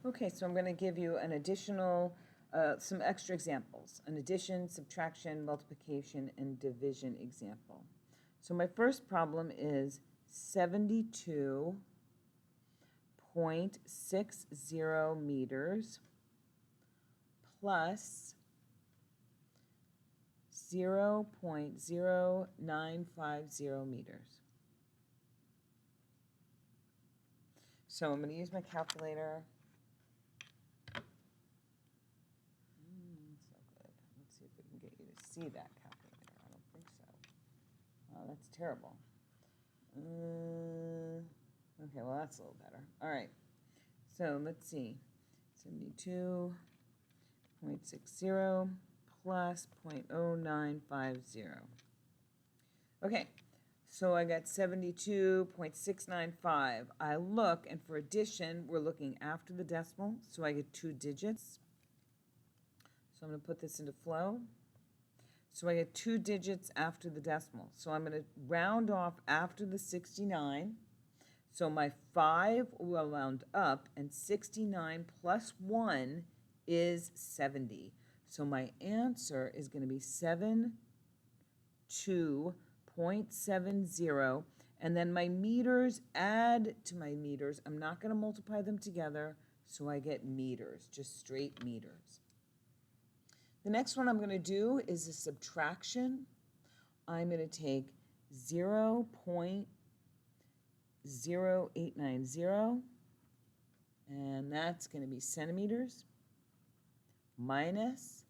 Okay, so I'm going to give you an additional, some extra examples, an addition, subtraction, multiplication, and division example. So my first problem is 72.60 meters plus 0.0950 meters. So I'm going to use my calculator. So good. Let's see if we can get you to see that calculator. I don't think so. Oh, that's terrible. Okay, well, that's a little better. All right. So let's see. 72.60 plus 0.0950. Okay, so I got 72.695. I look, and for addition, we're looking after the decimal, so I get 2 digits. So I'm going to put this into flow. So I get 2 digits after the decimal. So I'm going to round off after the 69. So my 5 will round up, and 69 plus 1 is 70. So my answer is going to be 72.70. And then my meters, add to my meters. I'm not going to multiply them together, so I get meters, just straight meters. The next one I'm going to do is a subtraction. I'm going to take 0.0890, and that's going to be centimeters, minus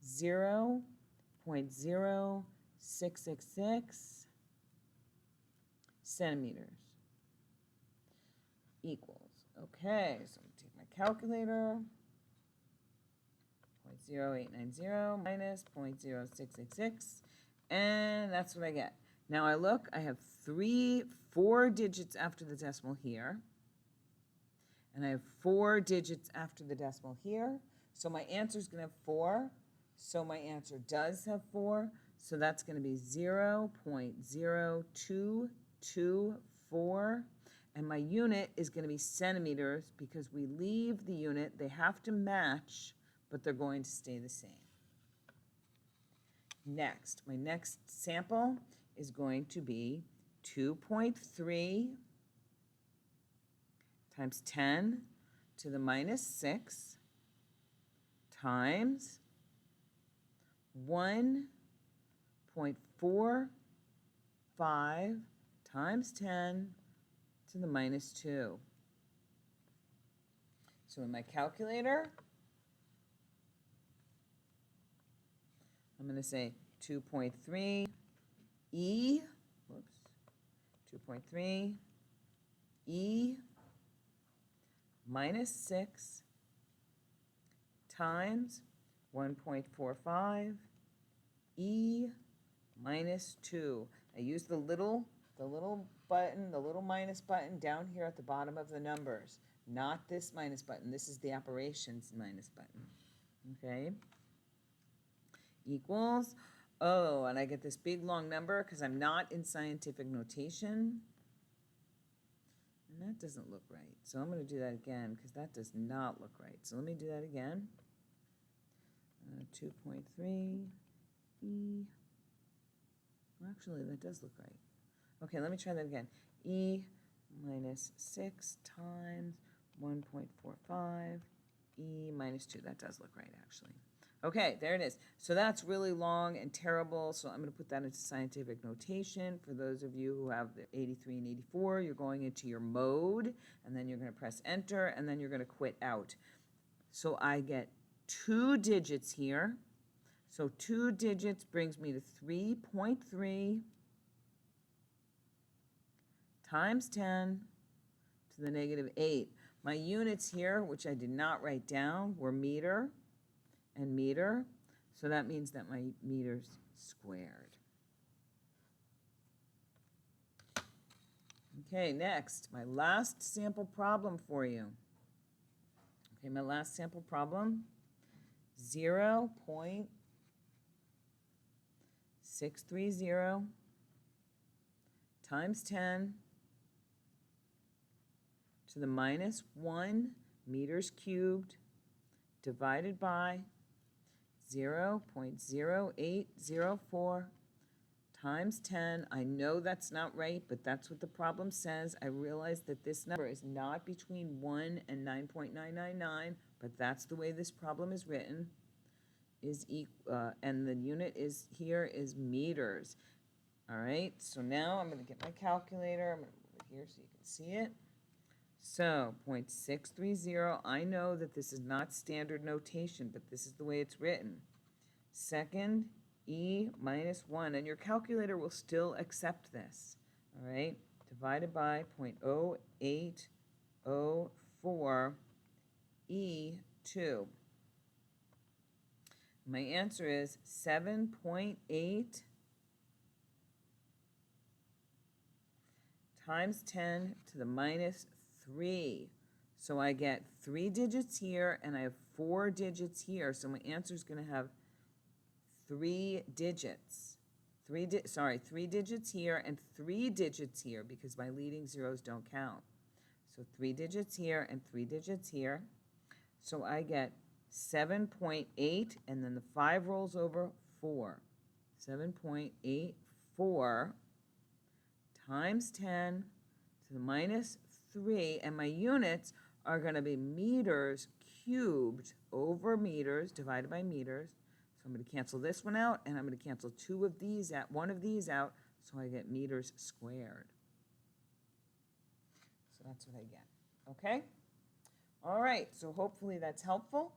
0.0666 centimeters equals. Okay, so I'm going to take my calculator. 0.0890 minus 0.0666, and that's what I get. Now I look, I have 4 digits after the decimal here, and I have 4 digits after the decimal here, so my answer is going to have 4, so my answer does have 4, so that's going to be 0.0224, and my unit is going to be centimeters because we leave the unit, they have to match, but they're going to stay the same. Next, my next sample is going to be 2.3 times 10 to the minus 6 times 1.45 times 10 to the minus 2. So in my calculator, I'm going to say 2.3 2.3 E minus 6 times 1.45 E minus 2. I use the little button, the little minus button down here at the bottom of the numbers, not this minus button. This is the operations minus button. Okay? Equals, oh, and I get this big long number because I'm not in scientific notation. And that doesn't look right. So I'm going to do that again because that does not look right. So let me do that again. 2.3 E. Actually, that does look right. Okay, let me try that again. E minus 6 times 1.45 E minus 2. That does look right, actually. Okay, there it is. So that's really long and terrible, so I'm going to put that into scientific notation. For those of you who have the 83 and 84, you're going into your mode, and then you're going to press enter, and then you're going to quit out. So I get 2 digits here. So 2 digits brings me to 3.3 times 10 to the negative 8. My units here, which I did not write down, were meter and meter, so that means that my meters squared. Okay, next, my last sample problem for you. Okay, my last sample problem, 0.630 times 10 to the minus 1 meters cubed divided by 0.0804 times 10. I know that's not right, but that's what the problem says. I realize that this number is not between 1 and 9.999, but that's the way this problem is written, and the unit is here is meters. All right, so now I'm going to get my calculator. I'm going to move it here so you can see it. So 0.630, I know that this is not standard notation, but this is the way it's written. Second, E minus 1, and your calculator will still accept this, all right? Divided by 0.0804 E2. My answer is 7.8 times 10 to the minus 3. So I get 3 digits here, and I have 4 digits here, so my answer is going to have 3 digits. 3 digits here and 3 digits here because my leading zeros don't count. So 3 digits here and 3 digits here. So I get 7.8, and then the 5 rolls over 4. 7.84 times 10 to the minus 3, and my units are going to be meters cubed over meters divided by meters. So I'm going to cancel this one out, and I'm going to cancel one of these out, so I get meters squared. So that's what I get, okay? All right, so hopefully that's helpful.